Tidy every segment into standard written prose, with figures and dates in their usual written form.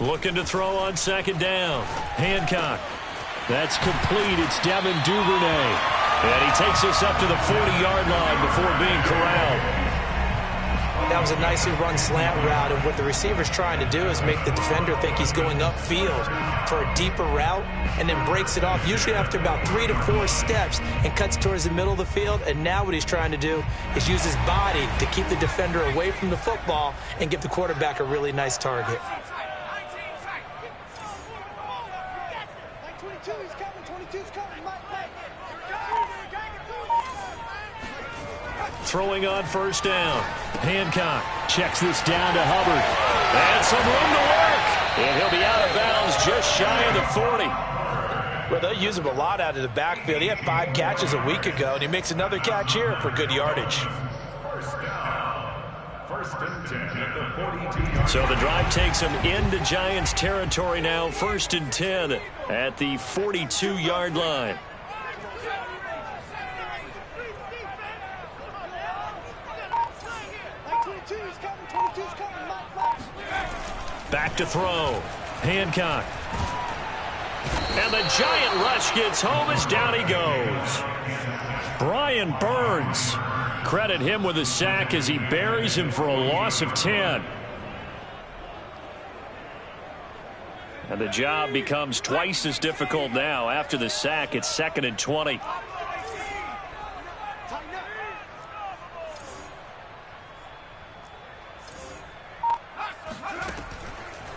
Looking to throw on second down. Hancock. That's complete. It's Devin Duvernay. And he takes us up to the 40-yard line before being corralled. That was a nicely run slant route, and what the receiver's trying to do is make the defender think he's going upfield for a deeper route and then breaks it off, usually after about 3 to 4 steps, and cuts towards the middle of the field. And now what he's trying to do is use his body to keep the defender away from the football and give the quarterback a really nice target. Throwing on first down. Hancock checks this down to Hubbard. And some room to work. And he'll be out of bounds just shy of the 40. Well, they'll use him a lot out of the backfield. He had 5 catches a week ago, and he makes another catch here for good yardage. First and 10 at the 42. So the drive takes him into Giants territory now. First and 10 at the 42-yard line. Back to throw. Hancock. And the giant rush gets home as down he goes. Brian Burns. Credit him with a sack as he buries him for a loss of 10. And the job becomes twice as difficult now. After the sack, it's 2nd and 20.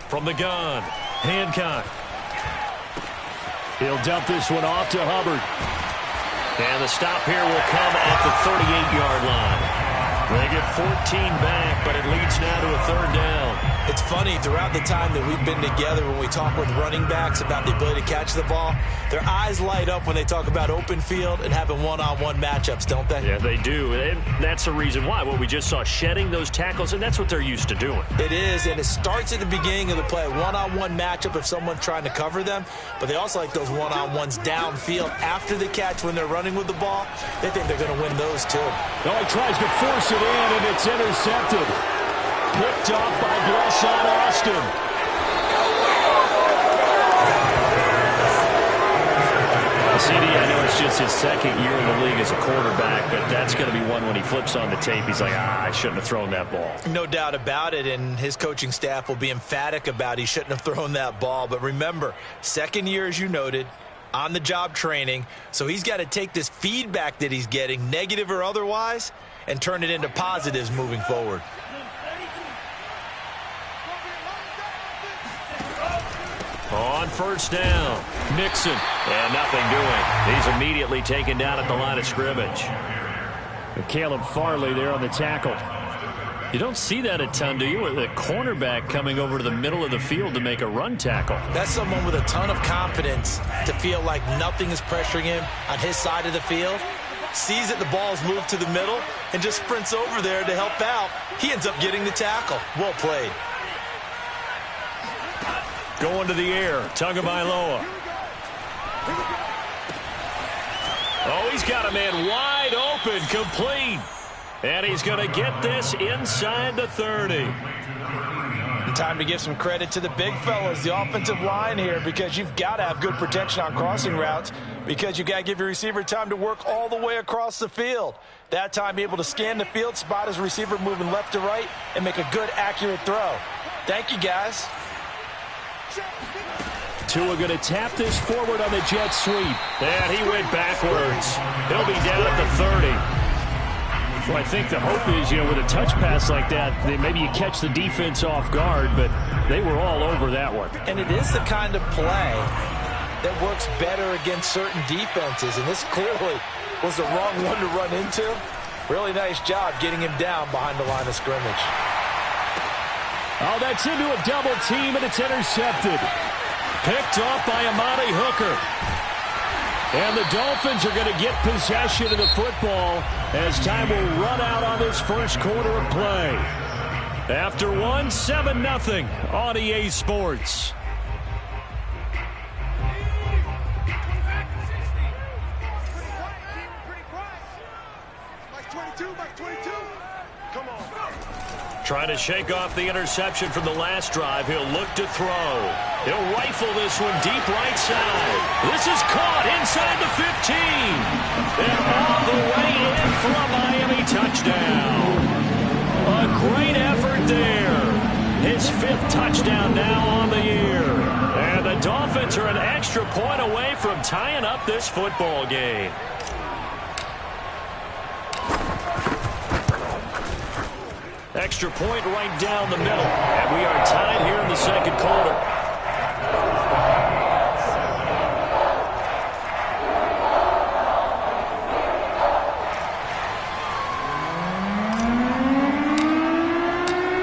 From the gun, Hancock. He'll dump this one off to Hubbard. And the stop here will come at the 38-yard line. They get 14 back, but it leads now to a 3rd down. It's funny, throughout the time that we've been together, when we talk with running backs about the ability to catch the ball, their eyes light up when they talk about open field and having one-on-one matchups, don't they? Yeah, they do. And that's the reason why. Well, we just saw shedding those tackles, and that's what they're used to doing. It is, and it starts at the beginning of the play. One-on-one matchup if someone's trying to cover them, but they also like those one-on-ones downfield after the catch when they're running with the ball. They think they're going to win those, too. Oh, he tries to force it in, and it's intercepted. Picked off by Blesson Austin. CD, I know it's just his 2nd year in the league as a quarterback, but that's going to be one when he flips on the tape. He's like, I shouldn't have thrown that ball. No doubt about it, and his coaching staff will be emphatic about he shouldn't have thrown that ball. But remember, 2nd year, as you noted, on-the-job training, so he's got to take this feedback that he's getting, negative or otherwise, and turn it into positives moving forward. On first down, Nixon, and nothing doing. He's immediately taken down at the line of scrimmage. And Caleb Farley there on the tackle. You don't see that a ton, do you? With a cornerback coming over to the middle of the field to make a run tackle. That's someone with a ton of confidence to feel like nothing is pressuring him on his side of the field. Sees that the ball's moved to the middle and just sprints over there to help out. He ends up getting the tackle. Well played. Going to the air, Tagovailoa. Oh, he's got a man wide open, complete. And he's going to get this inside the 30. And time to give some credit to the big fellas, the offensive line here, because you've got to have good protection on crossing routes, because you've got to give your receiver time to work all the way across the field. That time, be able to scan the field, spot his receiver moving left to right, and make a good, accurate throw. Thank you, guys. Tua going to tap this forward on the jet sweep. And he went backwards. He'll be down at the 30. Well, I think the hope is, with a touch pass like that, maybe you catch the defense off guard, but they were all over that one. And it is the kind of play that works better against certain defenses, and this clearly was the wrong one to run into. Really nice job getting him down behind the line of scrimmage. Oh, that's into a double team, and it's intercepted. Picked off by Amani Hooker. And the Dolphins are going to get possession of the football as time will run out on this first quarter of play. After one, 7-0 on EA Sports. Trying to shake off the interception from the last drive. He'll look to throw. He'll rifle this one deep right side. This is caught inside the 15. And all the way in for a Miami touchdown. A great effort there. His 5th touchdown now on the year. And the Dolphins are an extra point away from tying up this football game. Extra point right down the middle. And we are tied here in the second quarter.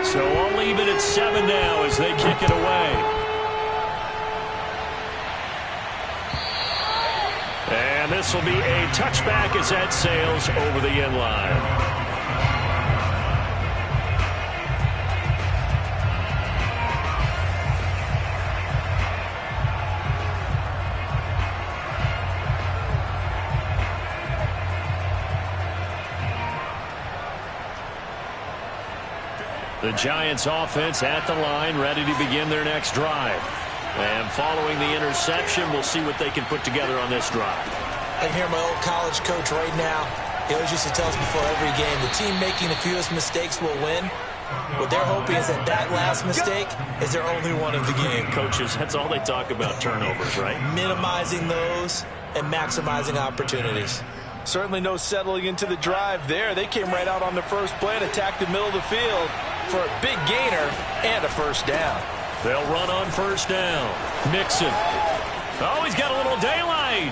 So I'll leave it at 7 now as they kick it away. And this will be a touchback as that sails over the end line. The Giants offense at the line, ready to begin their next drive. And following the interception, we'll see what they can put together on this drive. I hear my old college coach right now. He always used to tell us before every game, the team making the fewest mistakes will win. What they're hoping is that last mistake is their only one of the game. Coaches, that's all they talk about, turnovers, right? Minimizing those and maximizing opportunities. Certainly no settling into the drive there. They came right out on the first play and attacked the middle of the field for a big gainer and a first down. They'll run on first down. Mixon. Oh, he's got a little daylight.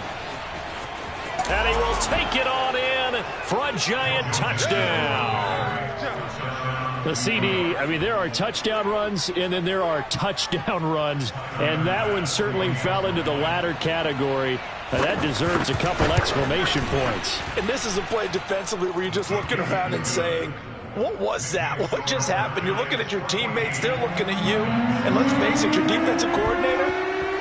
And he will take it on in for a Giant touchdown. The CD, I mean, there are touchdown runs, and then there are touchdown runs. And that one certainly fell into the latter category. That deserves a couple exclamation points. And this is a play defensively where you're just looking around and saying, what was that? What just happened? You're looking at your teammates. They're looking at you. And let's face it, your defensive coordinator,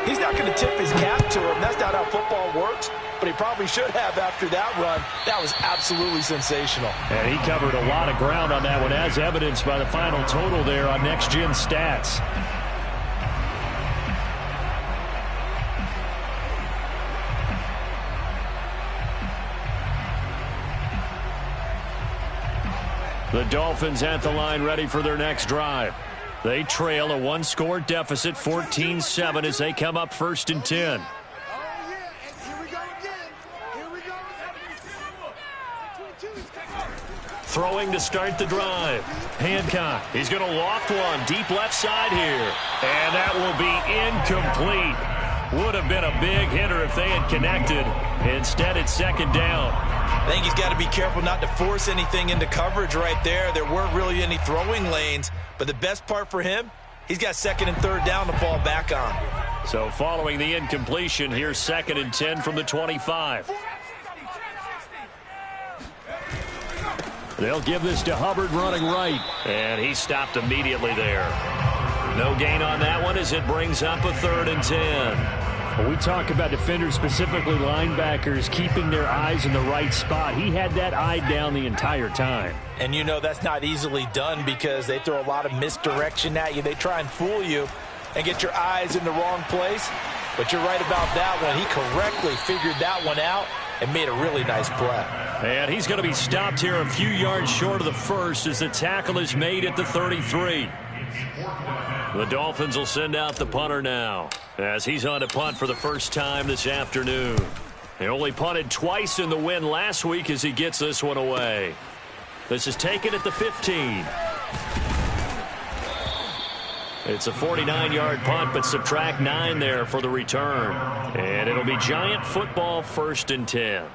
he's not going to tip his cap to him. That's not how football works. But he probably should have after that run. That was absolutely sensational. And he covered a lot of ground on that one, as evidenced by the final total there on Next Gen Stats. The Dolphins at the line ready for their next drive. They trail a one-score deficit, 14-7, as they come up 1st and 10. Throwing to start the drive. Hancock, he's going to loft one deep left side here. And that will be incomplete. Would have been a big hitter if they had connected. Instead, it's 2nd down. I think he's got to be careful not to force anything into coverage right there. There weren't really any throwing lanes. But the best part for him, he's got 2nd and 3rd down to fall back on. So following the incompletion, here's 2nd and 10 from the 25. They'll give this to Hubbard running right. And he stopped immediately there. No gain on that one as it brings up a 3rd and 10. When we talk about defenders, specifically linebackers, keeping their eyes in the right spot, he had that eye down the entire time. And you know that's not easily done because they throw a lot of misdirection at you. They try and fool you and get your eyes in the wrong place. But you're right about that one. He correctly figured that one out and made a really nice play. And he's going to be stopped here a few yards short of the first as the tackle is made at the 33. The Dolphins will send out the punter now as he's on to punt for the first time this afternoon. He only punted twice in the win last week as he gets this one away. This is taken at the 15. It's a 49-yard punt, but subtract 9 there for the return. And it'll be Giant football, 1st and 10.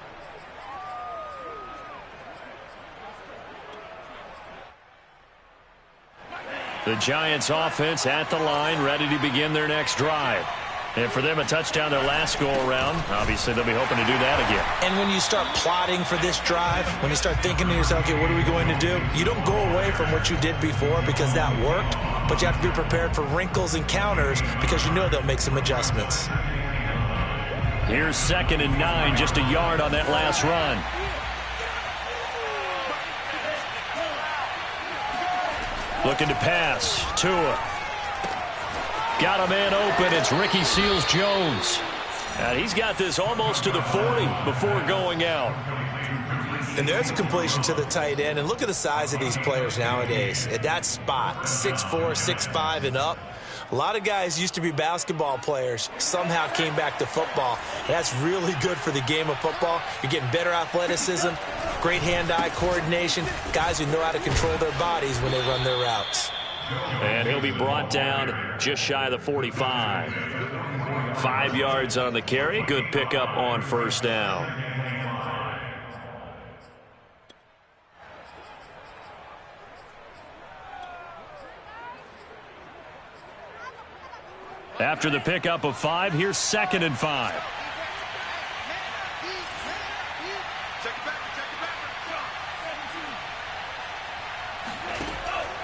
The Giants offense at the line, ready to begin their next drive. And for them, a touchdown their last go-around. Obviously, they'll be hoping to do that again. And when you start plotting for this drive, when you start thinking to yourself, okay, what are we going to do? You don't go away from what you did before because that worked, but you have to be prepared for wrinkles and counters because you know they'll make some adjustments. Here's 2nd and 9, just a yard on that last run. Looking to pass. Tua. Got a man open. It's Ricky Seals-Jones. And he's got this almost to the 40 before going out. And there's a completion to the tight end. And look at the size of these players nowadays. At that spot, 6'4", 6'5", and up. A lot of guys used to be basketball players, somehow came back to football. And that's really good for the game of football. You're getting better athleticism, great hand-eye coordination, guys who know how to control their bodies when they run their routes. And he'll be brought down just shy of the 45. 5 yards on the carry. Good pickup on first down. After the pickup of 5, here's 2nd and 5.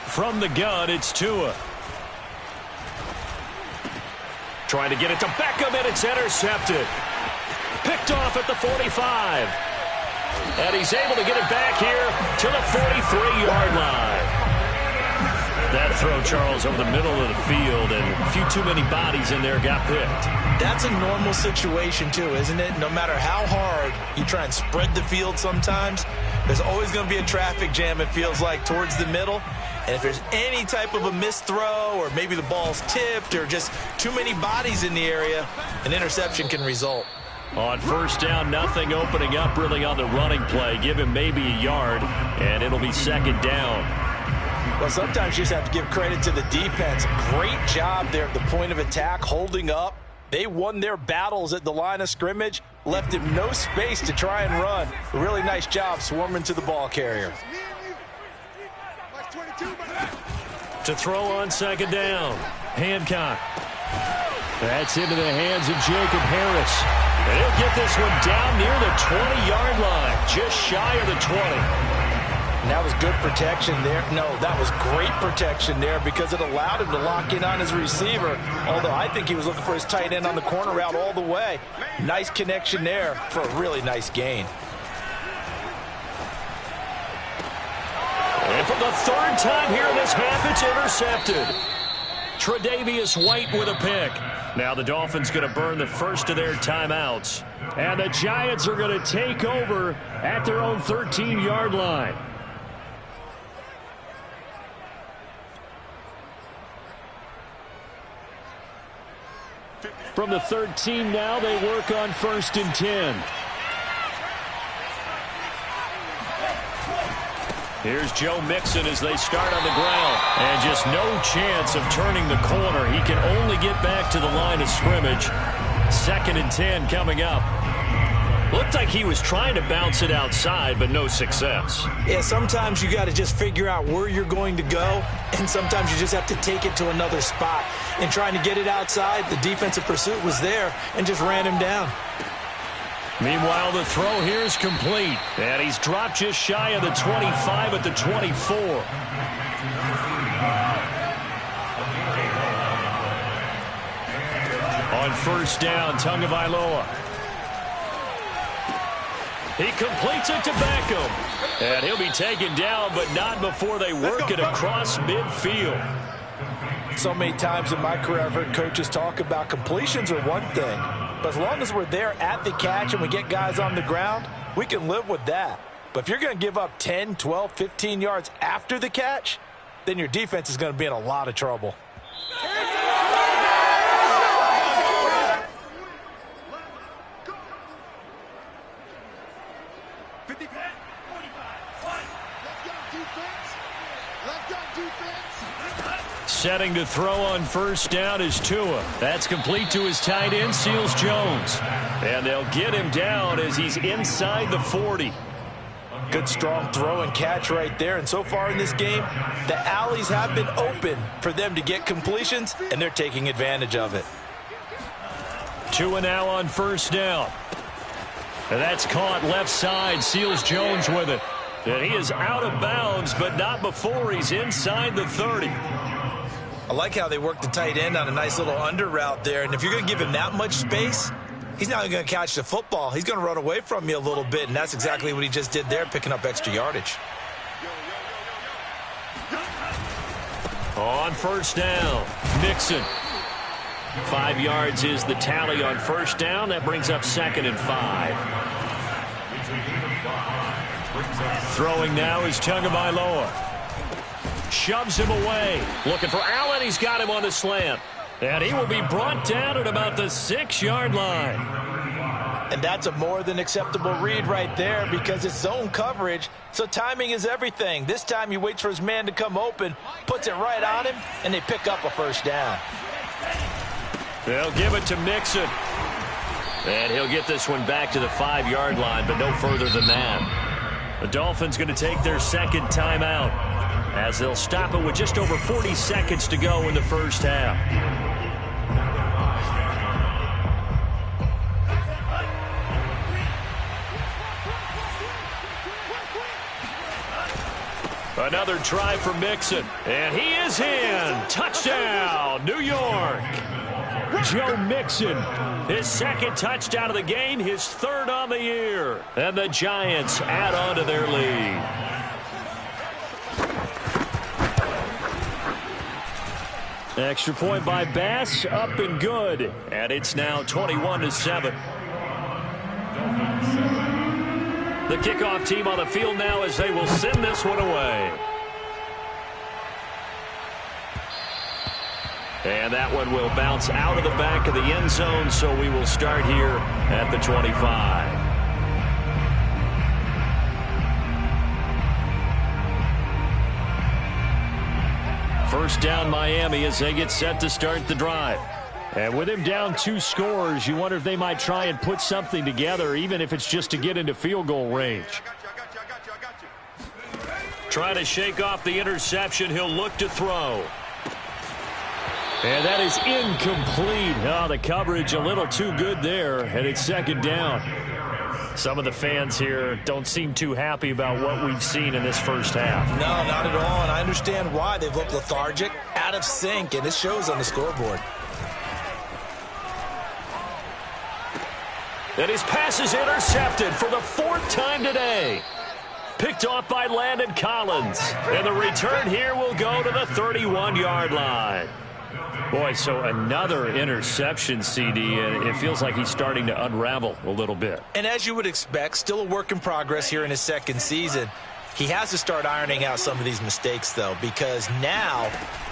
From the gun, it's Tua. Trying to get it to Beckham, and it's intercepted. Picked off at the 45. And he's able to get it back here to the 43-yard line. That throw, Charles, over the middle of the field, and a few too many bodies in there got picked. That's a normal situation, too, isn't it? No matter how hard you try and spread the field sometimes, there's always going to be a traffic jam, it feels like, towards the middle. And if there's any type of a missed throw, or maybe the ball's tipped, or just too many bodies in the area, an interception can result. On first down, nothing opening up really on the running play. Give him maybe a yard, and it'll be 2nd down. Well, sometimes you just have to give credit to the defense. Great job there at the point of attack, holding up. They won their battles at the line of scrimmage, left him no space to try and run. A really nice job swarming to the ball carrier. To throw on 2nd down, Hancock. That's into the hands of Jacob Harris. And he'll get this one down near the 20-yard line, just shy of the 20. And that was good protection there. No, that was great protection there because it allowed him to lock in on his receiver. Although I think he was looking for his tight end on the corner route all the way. Nice connection there for a really nice gain. And for the 3rd time here in this half, it's intercepted. Tre'Davious White with a pick. Now the Dolphins going to burn the first of their timeouts. And the Giants are going to take over at their own 13-yard line. From the 13 now, they work on 1st and 10. Here's Joe Mixon as they start on the ground. And just no chance of turning the corner. He can only get back to the line of scrimmage. 2nd and 10 coming up. Looked like he was trying to bounce it outside, but no success. Yeah, sometimes you got to just figure out where you're going to go, and sometimes you just have to take it to another spot. And trying to get it outside, the defensive pursuit was there and just ran him down. Meanwhile, the throw here is complete, and he's dropped just shy of the 25 at the 24. On first down, Tagovailoa. He completes it to Beckham. And he'll be taken down, but not before they work it across midfield. So many times in my career, I've heard coaches talk about completions are one thing. But as long as we're there at the catch and we get guys on the ground, we can live with that. But if you're going to give up 10, 12, 15 yards after the catch, then your defense is going to be in a lot of trouble. Setting to throw on first down is Tua. That's complete to his tight end, Seals-Jones. And they'll get him down as he's inside the 40. Good strong throw and catch right there. And so far in this game, the alleys have been open for them to get completions, and they're taking advantage of it. Tua now on first down. And that's caught left side. Seals-Jones with it. And he is out of bounds, but not before he's inside the 30. I like how they work the tight end on a nice little under route there. And if you're going to give him that much space, he's not going to catch the football. He's going to run away from you a little bit, and that's exactly what he just did there, picking up extra yardage. On first down, Mixon. 5 yards is the tally on first down. That brings up 2nd and 5. Throwing now is Tagovailoa. Shoves him away. Looking for Allen. He's got him on the slant. And he will be brought down at about the 6-yard line. And that's a more than acceptable read right there because it's zone coverage, so timing is everything. This time he waits for his man to come open, puts it right on him, and they pick up a first down. They'll give it to Mixon. And he'll get this one back to the 5-yard line, but no further than that. The Dolphins going to take their 2nd timeout as they'll stop it with just over 40 seconds to go in the first half. Another try for Mixon. And he is in. Touchdown, New York. Joe Mixon, his 2nd touchdown of the game, his 3rd on the year. And the Giants add on to their lead. Extra point by Bass, up and good. And it's now 21-7. The kickoff team on the field now as they will send this one away. And that one will bounce out of the back of the end zone, so we will start here at the 25. First down Miami as they get set to start the drive. And with him down 2 scores, you wonder if they might try and put something together, even if it's just to get into field goal range. Trying to shake off the interception. He'll look to throw. And that is incomplete. Oh, the coverage a little too good there, and it's 2nd down. Some of the fans here don't seem too happy about what we've seen in this first half. No, not at all, and I understand why. They've looked lethargic, out of sync, and it shows on the scoreboard. And his pass is intercepted for the 4th time today. Picked off by Landon Collins. And the return here will go to the 31-yard line. Boy, so another interception, CD, and it feels like he's starting to unravel a little bit. And as you would expect, still a work in progress here in his 2nd season. He has to start ironing out some of these mistakes, though, because now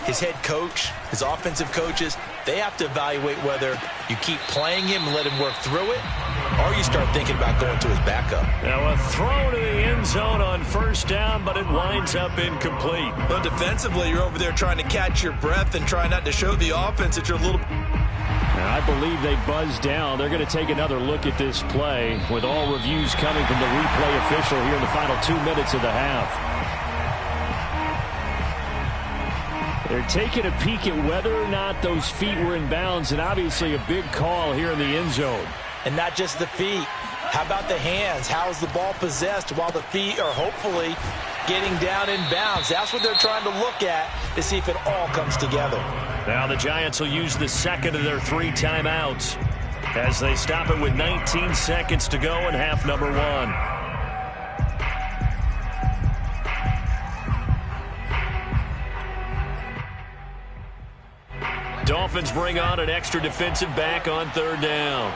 his head coach, his offensive coaches, they have to evaluate whether you keep playing him and let him work through it, or you start thinking about going to his backup. Now a throw to the end zone on first down, but it winds up incomplete. But defensively, you're over there trying to catch your breath and try not to show the offense that you're a little... I believe they buzzed down. They're going to take another look at this play with all reviews coming from the replay official here in the final 2 minutes of the half. They're taking a peek at whether or not those feet were in bounds, and obviously a big call here in the end zone. And not just the feet. How about the hands? How is the ball possessed while the feet are hopefully getting down in bounds? That's what they're trying to look at to see if it all comes together. Now the Giants will use the 2nd of their 3 timeouts as they stop it with 19 seconds to go in half number 1. Dolphins bring on an extra defensive back on 3rd down.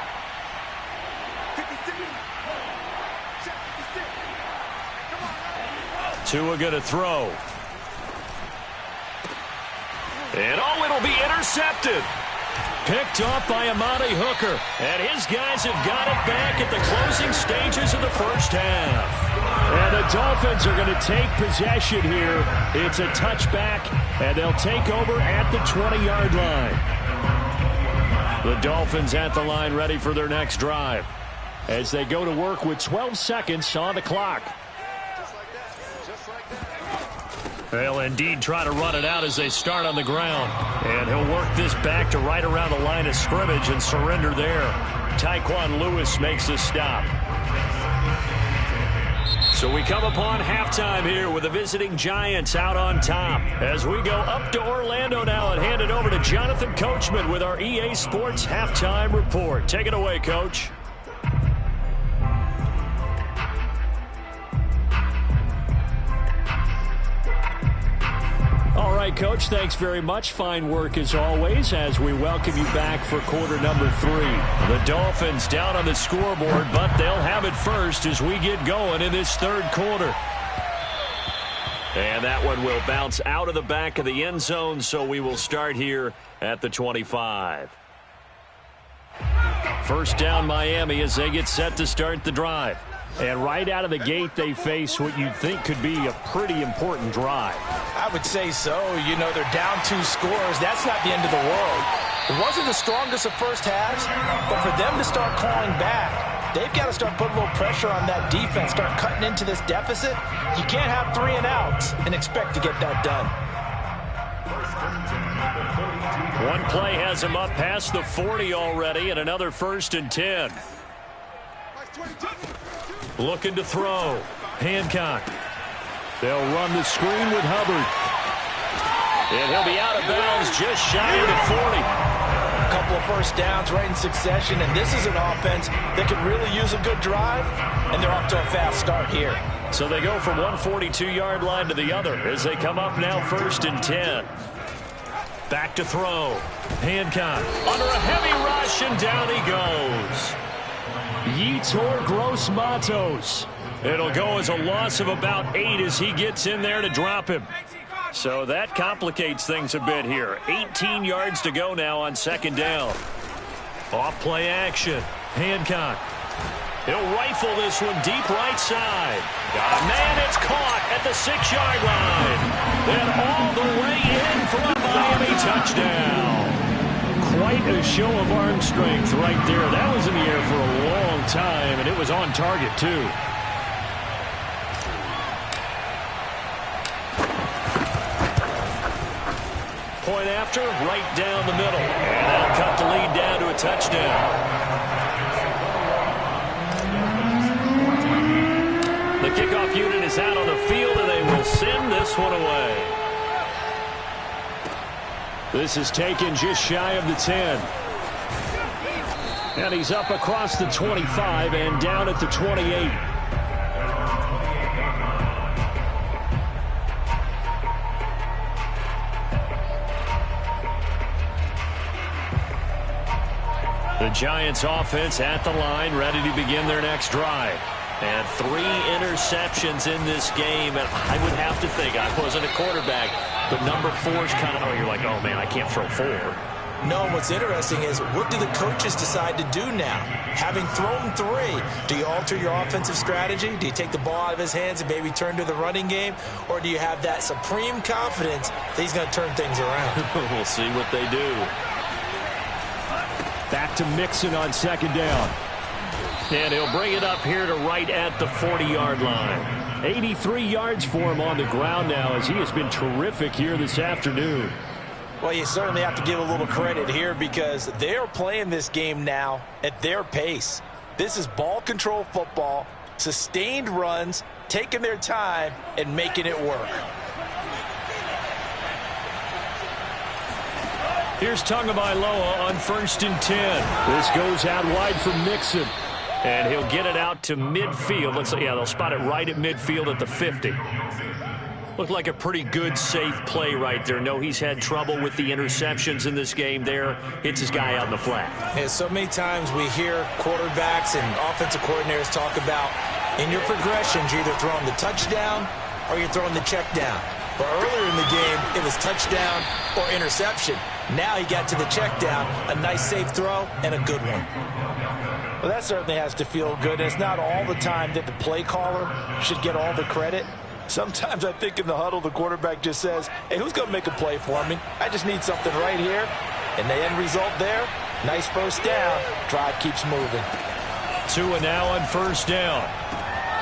Tua going to throw. And it'll be intercepted. Picked off by Amani Hooker. And his guys have got it back at the closing stages of the first half. And the Dolphins are going to take possession here. It's a touchback, and they'll take over at the 20-yard line. The Dolphins at the line ready for their next drive as they go to work with 12 seconds on the clock. They'll indeed try to run it out as they start on the ground. And he'll work this back to right around the line of scrimmage and surrender there. Tyquan Lewis makes the stop. So we come upon halftime here with the visiting Giants out on top. As we go up to Orlando now and hand it over to Jonathan Coachman with our EA Sports Halftime Report. Take it away, Coach. All right, right, Coach, thanks very much. Fine work as always as we welcome you back for quarter number 3. The Dolphins down on the scoreboard, but they'll have it first as we get going in this third quarter. And that one will bounce out of the back of the end zone, so we will start here at the 25. First down, Miami, as they get set to start the drive. And right out of the gate, they face what you'd think could be a pretty important drive. I would say so. You know, they're down 2 scores. That's not the end of the world. It wasn't the strongest of first halves, but for them to start clawing back, they've got to start putting a little pressure on that defense, start cutting into this deficit. You can't have 3 and outs and expect to get that done. One play has him up past the 40 already, and another 1st and 10. Looking to throw. Hancock. They'll run the screen with Hubbard. And he'll be out of bounds just shy of the 40. A couple of first downs right in succession, and this is an offense that could really use a good drive, and they're off to a fast start here. So they go from one 42-yard line to the other as they come up now 1st and 10. Back to throw. Hancock under a heavy rush, and down he goes. Yetur Gross-Matos. It'll go as a loss of about 8 as he gets in there to drop him. So that complicates things a bit here. 18 yards to go now on 2nd down. Off play action. Hancock. He'll rifle this one deep right side. Man, it's caught at the 6-yard line. Then all the way in for a Miami touchdown. Quite a show of arm strength right there. That was in the air for a long time, and it was on target, too. Point after, right down the middle. And that'll cut the lead down to a touchdown. The kickoff unit is out on the field, and they will send this one away. This is taken just shy of the 10. And he's up across the 25 and down at the 28. The Giants offense at the line, ready to begin their next drive. And 3 interceptions in this game, and I would have to think, I wasn't a quarterback, but number 4 is kind of, oh, you're like, oh, man, I can't throw 4. No, what's interesting is what do the coaches decide to do now? Having thrown 3, do you alter your offensive strategy? Do you take the ball out of his hands and maybe turn to the running game? Or do you have that supreme confidence that he's going to turn things around? We'll see what they do. Back to Mixon on 2nd down. And he'll bring it up here to right at the 40-yard line. 83 yards for him on the ground now as he has been terrific here this afternoon. Well, you certainly have to give a little credit here because they're playing this game now at their pace. This is ball control football, sustained runs, taking their time, and making it work. Here's Tagovailoa on 1st and 10. This goes out wide for Mixon. And he'll get it out to midfield. Let's say, yeah, they'll spot it right at midfield at the 50. Looked like a pretty good, safe play right there. No, he's had trouble with the interceptions in this game there. Hits his guy out in the flat. Yeah, so many times we hear quarterbacks and offensive coordinators talk about in your progressions, you're either throwing the touchdown or you're throwing the check down. But earlier in the game, it was touchdown or interception. Now he got to the check down, a nice safe throw, and a good one. Well, that certainly has to feel good. It's not all the time that the play caller should get all the credit. Sometimes I think in the huddle, the quarterback just says, hey, who's going to make a play for me? I just need something right here. And the end result there, nice first down. Drive keeps moving. 2 and now on 1st down.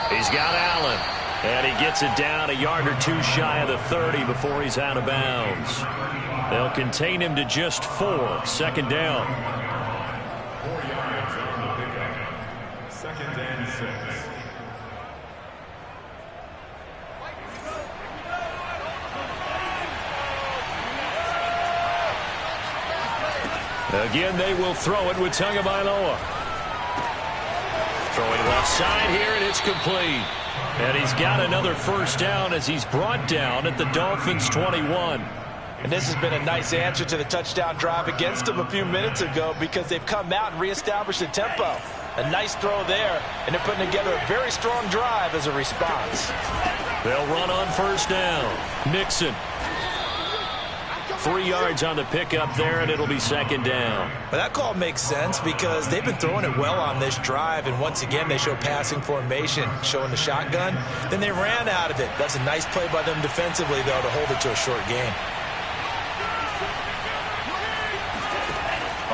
He's got Allen. And he gets it down a yard or 2 shy of the 30 before he's out of bounds. They'll contain him to just 4. 2nd down. 4 yards on the pickup. 2nd and 6. Again, they will throw it with Tagovailoa. Throwing left side here, and it's complete. And he's got another 1st down as he's brought down at the Dolphins' 21. And this has been a nice answer to the touchdown drive against them a few minutes ago because they've come out and reestablished the tempo. A nice throw there, and they're putting together a very strong drive as a response. They'll run on first down. Mixon. 3 yards on the pickup there, and it'll be second down. But that call makes sense because they've been throwing it well on this drive, and once again they show passing formation, showing the shotgun. Then they ran out of it. That's a nice play by them defensively, though, to hold it to a short gain.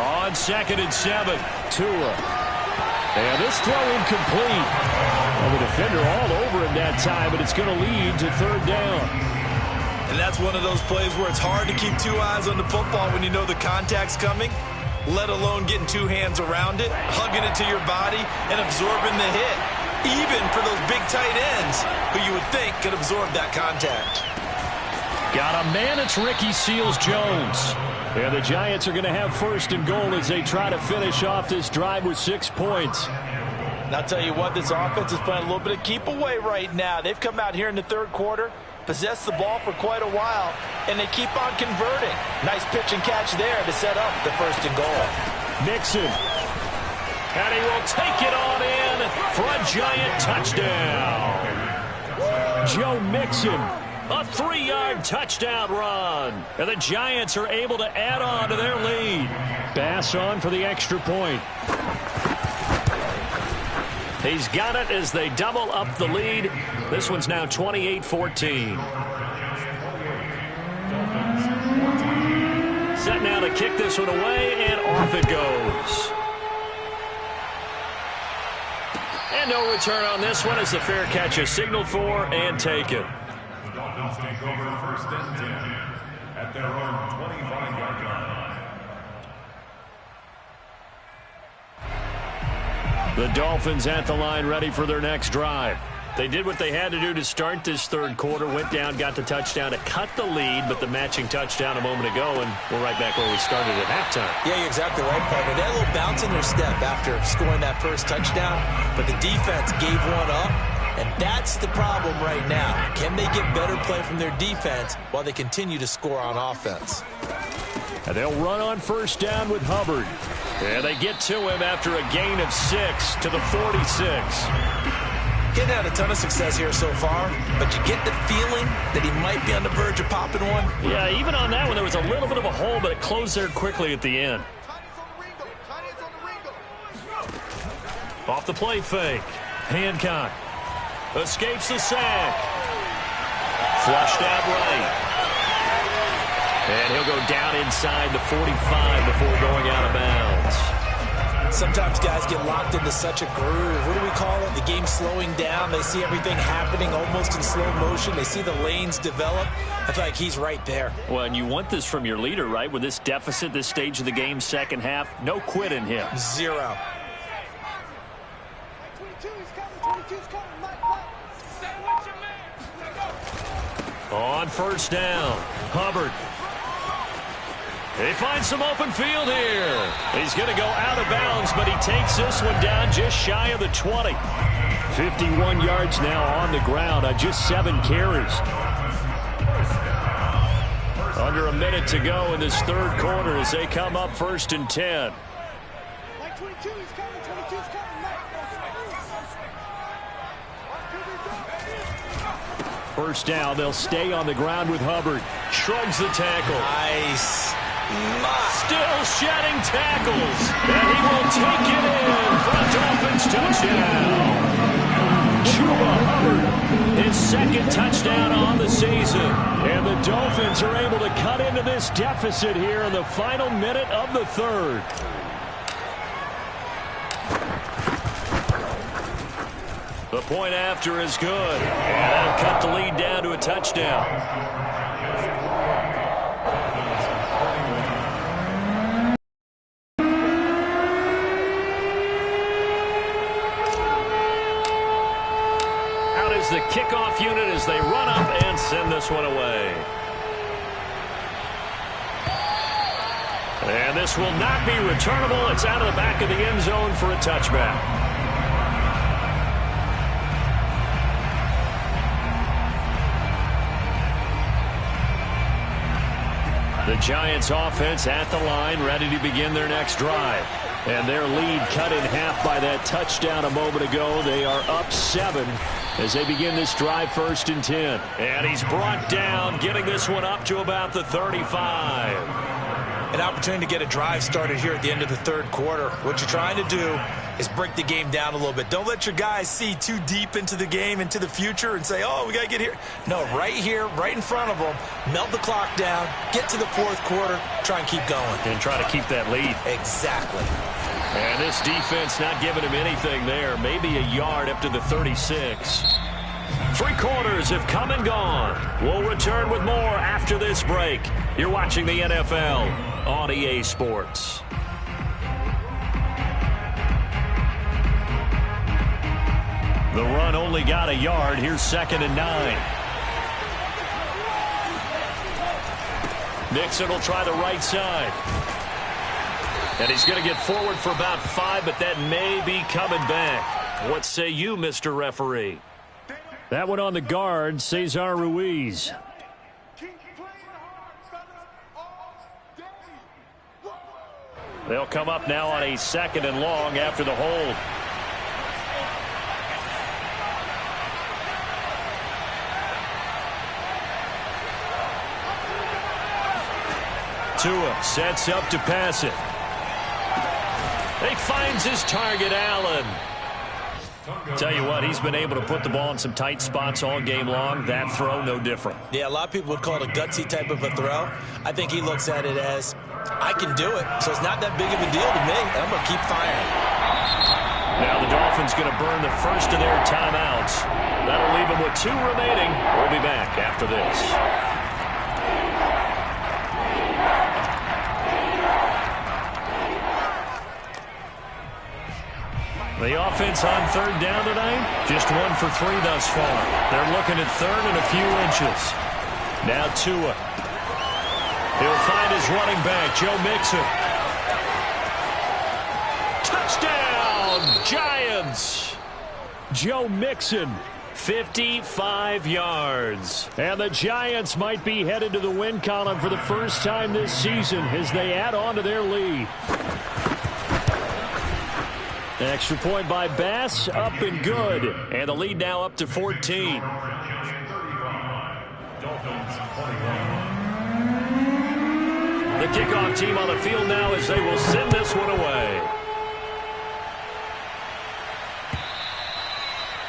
On 2nd and 7, Tua. And this throw incomplete. Well, the defender all over him that time, but it's going to lead to third down. And that's one of those plays where it's hard to keep 2 eyes on the football when you know the contact's coming, let alone getting 2 hands around it, hugging it to your body, and absorbing the hit. Even for those big tight ends who you would think could absorb that contact. Got a man, it's Ricky Seals-Jones. And the Giants are going to have first and goal as they try to finish off this drive with 6 points. And I'll tell you what, this offense is playing a little bit of keep away right now. They've come out here in the third quarter, possessed the ball for quite a while, and they keep on converting. Nice pitch and catch there to set up the first and goal. Mixon. And he will take it on in for a Giant touchdown. Joe Mixon. A 3-yard touchdown run. And the Giants are able to add on to their lead. Bass on for the extra point. He's got it as they double up the lead. This one's now 28-14. Set now to kick this one away, and off it goes. And no return on this one as the fair catch is signaled for and taken. The Dolphins take over first and 10 at their own 25-yard line. The Dolphins at the line ready for their next drive. They did what they had to do to start this third quarter, went down, got the touchdown to cut the lead, but the matching touchdown a moment ago, and we're right back where we started at halftime. Yeah, you're exactly right, partner. They had a little bounce in their step after scoring that first touchdown, but the defense gave one up, and that's the problem right now. Can they get better play from their defense while they continue to score on offense? And they'll run on first down with Hubbard. And they get to him after a gain of 6 to the 46. Getting had a ton of success here so far, but you get the feeling that he might be on the verge of popping one. Yeah, even on that one, there was a little bit of a hole, but it closed there quickly at the end. Off the play fake. Hancock escapes the sack. Flushed out right. And he'll go down inside the 45 before going out of bounds. Sometimes guys get locked into such a groove. What do we call it? The game slowing down. They see everything happening almost in slow motion. They see the lanes develop. I feel like he's right there. Well, and you want this from your leader, right? With this deficit, this stage of the game, second half, no quit in him. 0. On first down, Hubbard. He finds some open field here. He's going to go out of bounds, but he takes this one down just shy of the 20. 51 yards now on the ground on just 7 carries. Under a minute to go in this third quarter as they come up first and 10. First down, they'll stay on the ground with Hubbard. Shrugs the tackle. Nice. Still shedding tackles. And he will take it in for a Dolphins touchdown. Chuba Hubbard, his second touchdown on the season. And the Dolphins are able to cut into this deficit here in the final minute of the third. The point after is good. And that'll cut the lead down to a touchdown. The kickoff unit as they run up and send this one away. And this will not be returnable. It's out of the back of the end zone for a touchback. The Giants offense at the line, ready to begin their next drive. And their lead cut in half by that touchdown a moment ago. They are up 7 as they begin this drive, 1st and 10. And he's brought down, getting this one up to about the 35. An opportunity to get a drive started here at the end of the 3rd quarter. What you're trying to do is break the game down a little bit. Don't let your guys see too deep into the game, into the future, and say, oh, we got to get here. No, right here, right in front of them, melt the clock down, get to the 4th quarter, try and keep going. And try to keep that lead. Exactly. And this defense not giving him anything there. Maybe a yard up to the 36. 3 quarters have come and gone. We'll return with more after this break. You're watching the NFL on EA Sports. The run only got a yard. Here's 2nd and 9. Nixon will try the right side. And he's going to get forward for about 5, but that may be coming back. What say you, Mr. Referee? That one on the guard, Cesar Ruiz. They'll come up now on a 2nd and long after the hold. Tua sets up to pass it. He finds his target, Allen. Tell you what, he's been able to put the ball in some tight spots all game long. That throw, no different. Yeah, a lot of people would call it a gutsy type of a throw. I think he looks at it as, I can do it, so it's not that big of a deal to me, and I'm going to keep firing. Now the Dolphins going to burn the first of their timeouts. That'll leave them with 2 remaining. We'll be back after this. The offense on 3rd down tonight, just 1 for 3 thus far. They're looking at 3rd and a few inches. Now Tua. He'll find his running back, Joe Mixon. Touchdown, Giants! Joe Mixon, 55 yards. And the Giants might be headed to the win column for the first time this season as they add on to their lead. Extra point by Bass, up and good. And the lead now up to 14. The kickoff team on the field now as they will send this one away.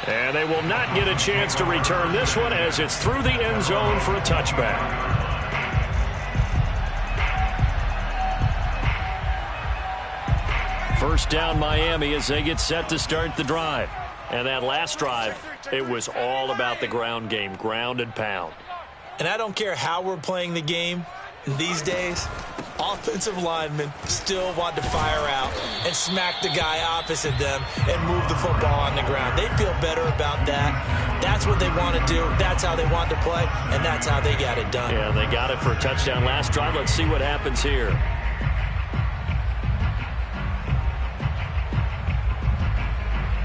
And they will not get a chance to return this one as it's through the end zone for a touchback. First down Miami as they get set to start the drive. And that last drive, it was all about the ground game, ground and pound. And I don't care how we're playing the game these days, offensive linemen still want to fire out and smack the guy opposite them and move the football on the ground. They feel better about that. That's what they want to do. That's how they want to play, and that's how they got it done. Yeah, they got it for a touchdown last drive. Let's see what happens here.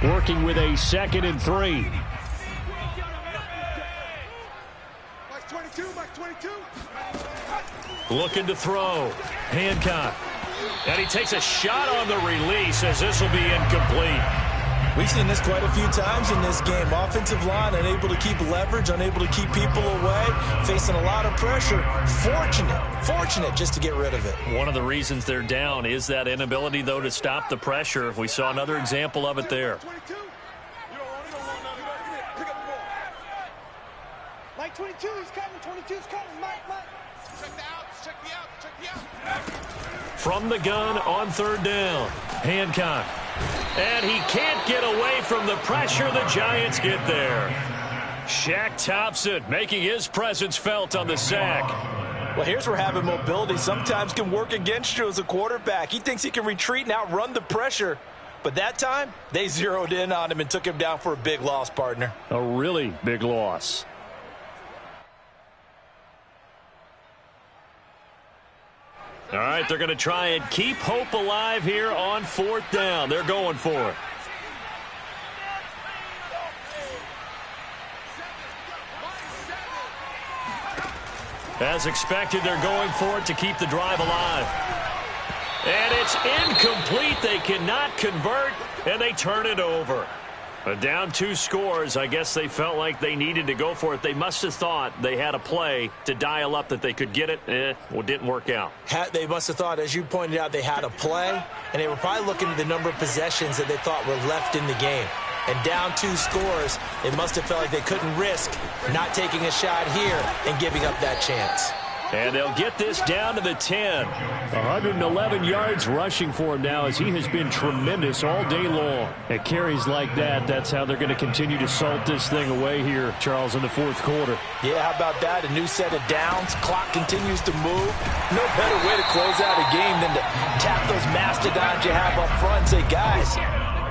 Working with a 2nd and 3. Looking to throw. Hancock. And he takes a shot on the release as this will be incomplete. We've seen this quite a few times in this game. Offensive line unable to keep leverage, unable to keep people away, facing a lot of pressure. Fortunate just to get rid of it. One of the reasons they're down is that inability, though, to stop the pressure. We saw another example of it there. Mike 22, he's coming. 22's coming. Mike. Check me out. From the gun on 3rd down. Hancock. And he can't get away from the pressure. The Giants get there. Shaq Thompson making his presence felt on the sack. Well, here's where having mobility sometimes can work against you as a quarterback. He thinks he can retreat and outrun the pressure. But that time, they zeroed in on him and took him down for a big loss, partner. A really big loss. All right, they're going to try and keep hope alive here on 4th down. They're going for it. As expected, they're going for it to keep the drive alive. And it's incomplete. They cannot convert, and they turn it over. Down 2 scores. I guess they felt like they needed to go for it. They must have thought they had a play to dial up that they could get it. Well, it didn't work out. They must have thought, as you pointed out, they had a play, and they were probably looking at the number of possessions that they thought were left in the game. And down 2 scores, it must have felt like they couldn't risk not taking a shot here and giving up that chance. And they'll get this down to the 10. 111 yards rushing for him now as he has been tremendous all day long. At carries like that, that's how they're going to continue to salt this thing away here, Charles, in the 4th quarter. Yeah, how about that? A new set of downs. Clock continues to move. No better way to close out a game than to tap those mastodons you have up front and say, guys,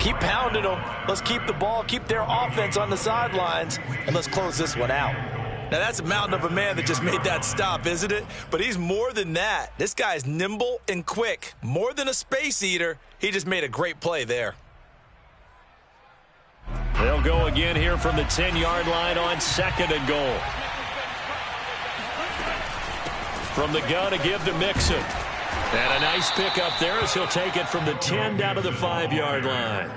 keep pounding them. Let's keep the ball, keep their offense on the sidelines, and let's close this one out. Now, that's a mountain of a man that just made that stop, isn't it? But he's more than that. This guy's nimble and quick. More than a space eater. He just made a great play there. They'll go again here from the 10-yard line on 2nd and goal. From the gun to give to Mixon. And a nice pickup there as he'll take it from the 10 down to the 5-yard line.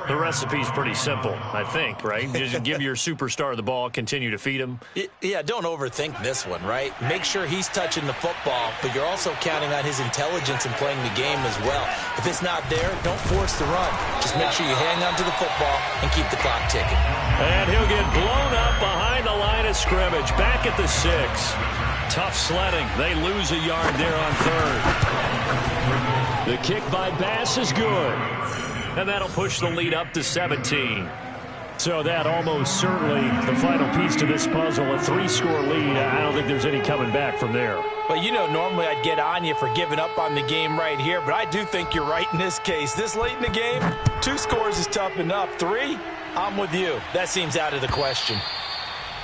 The recipe's pretty simple, I think, right? Just give your superstar the ball, continue to feed him. Yeah, don't overthink this one, right? Make sure he's touching the football, but you're also counting on his intelligence in playing the game as well. If it's not there, don't force the run. Just make sure you hang on to the football and keep the clock ticking. And he'll get blown up behind the line of scrimmage, back at the 6. Tough sledding. They lose a yard there on 3rd. The kick by Bass is good. And that'll push the lead up to 17. So that almost certainly the final piece to this puzzle, a 3-score lead. I don't think there's any coming back from there. Well, you know, normally I'd get on you for giving up on the game right here, but I do think you're right in this case. This late in the game, 2 scores is tough enough. 3, I'm with you. That seems out of the question.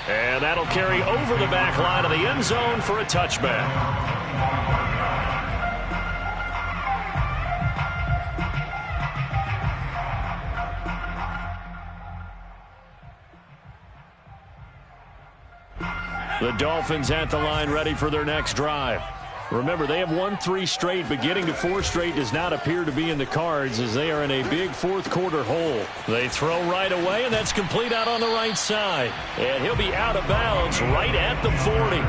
And that'll carry over the back line of the end zone for a touchback. The Dolphins at the line ready for their next drive. Remember, they have won 3 straight, but getting to 4 straight does not appear to be in the cards as they are in a big 4th quarter hole. They throw right away, and that's complete out on the right side. And he'll be out of bounds right at the 40.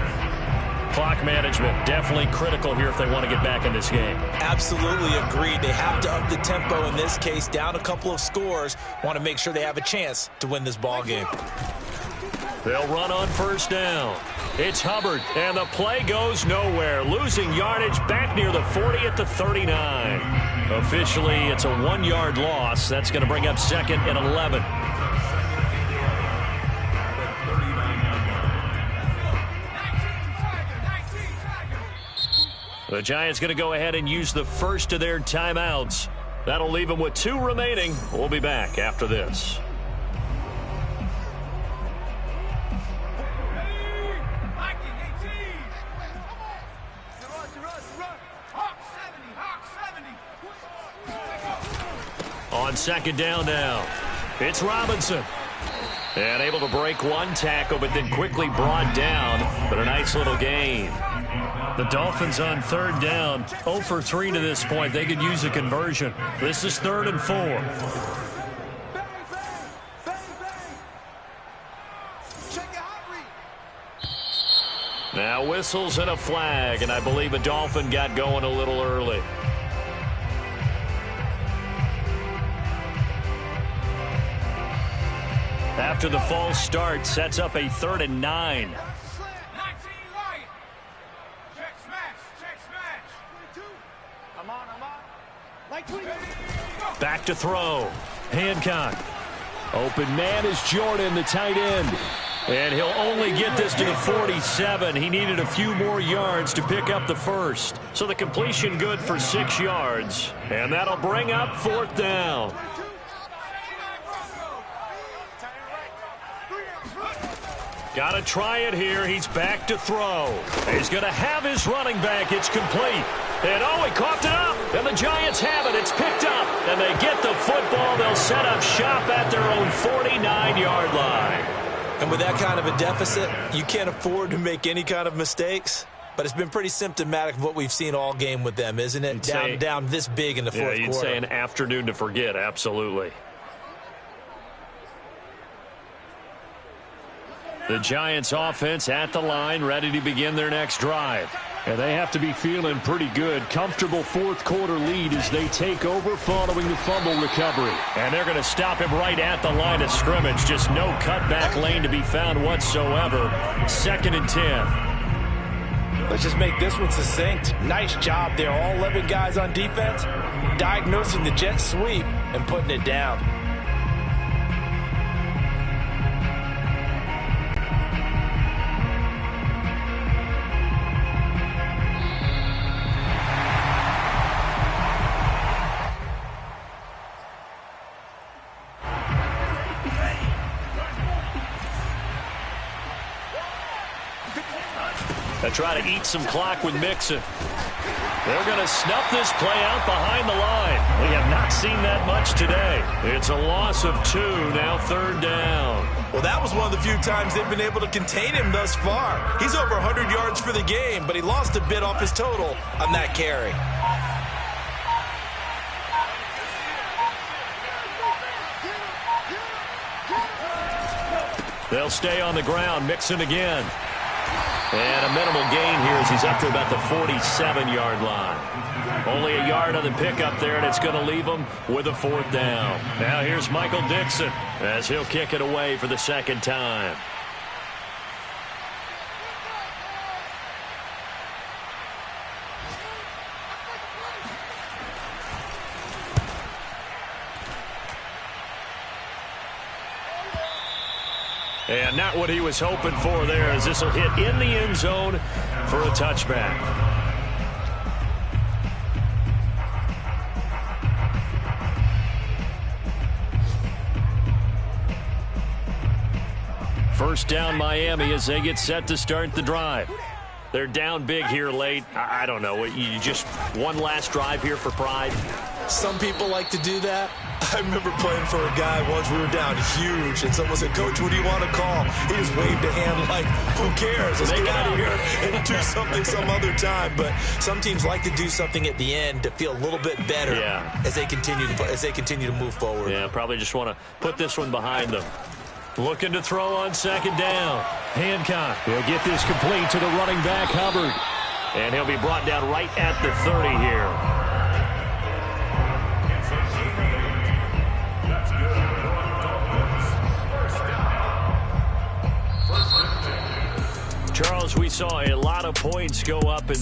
Clock management definitely critical here if they want to get back in this game. Absolutely agreed. They have to up the tempo in this case, down a couple of scores. Want to make sure they have a chance to win this ball game. They'll run on 1st down. It's Hubbard, and the play goes nowhere. Losing yardage back near the 40 at the 39. Officially, it's a 1-yard loss. That's going to bring up 2nd and 11. The Giants going to go ahead and use the first of their timeouts. That'll leave them with 2 remaining. We'll be back after this. On 2nd down now, it's Robinson. And able to break 1 tackle, but then quickly brought down. But a nice little gain. The Dolphins on 3rd down, 0 for 3 to this point. They could use a conversion. This is 3rd and 4. Bang, bang, bang, bang. Check your hot read. Now whistles and a flag, and I believe a Dolphin got going a little early. After the false start, sets up a 3rd and 9. Back to throw. Hancock. Open man is Jordan, the tight end. And he'll only get this to the 47. He needed a few more yards to pick up the 1st. So the completion good for 6 yards. And that'll bring up 4th down. Got to try it here. He's back to throw. He's going to have his running back. It's complete. And he coughed it up. And the Giants have it. It's picked up. And they get the football. They'll set up shop at their own 49-yard line. And with that kind of a deficit, you can't afford to make any kind of mistakes. But it's been pretty symptomatic of what we've seen all game with them, isn't it? Down this big in the fourth quarter. Yeah, you'd say an afternoon to forget, absolutely. The Giants offense at the line, ready to begin their next drive. And they have to be feeling pretty good. Comfortable fourth quarter lead as they take over following the fumble recovery. And they're going to stop him right at the line of scrimmage. Just no cutback lane to be found whatsoever. 2nd and 10. Let's just make this one succinct. Nice job there. All 11 guys on defense diagnosing the jet sweep and putting it down. They try to eat some clock with Mixon. They're going to snuff this play out behind the line. We have not seen that much today. It's a loss of 2, now 3rd down. Well, that was one of the few times they've been able to contain him thus far. He's over 100 yards for the game, but he lost a bit off his total on that carry. They'll stay on the ground. Mixon again. And a minimal gain here as he's up to about the 47-yard line. Only a yard on the pickup there, and it's going to leave him with a 4th down. Now here's Michael Dixon as he'll kick it away for the 2nd time. And not what he was hoping for there, as this will hit in the end zone for a touchback. First down Miami as they get set to start the drive. They're down big here late. I don't know. You just one last drive here for pride? Some people like to do that. I remember playing for a guy once. We were down huge, and someone said, "Coach, what do you want to call?" He just waved a hand like, "Who cares? Let's get out of here and do something some other time." But some teams like to do something at the end to feel a little bit better as they continue to move forward. Yeah, probably just want to put this one behind them. Looking to throw on 2nd down. Hancock. He'll get this complete to the running back, Hubbard. And he'll be brought down right at the 30 here. Charles, we saw a lot of points go up in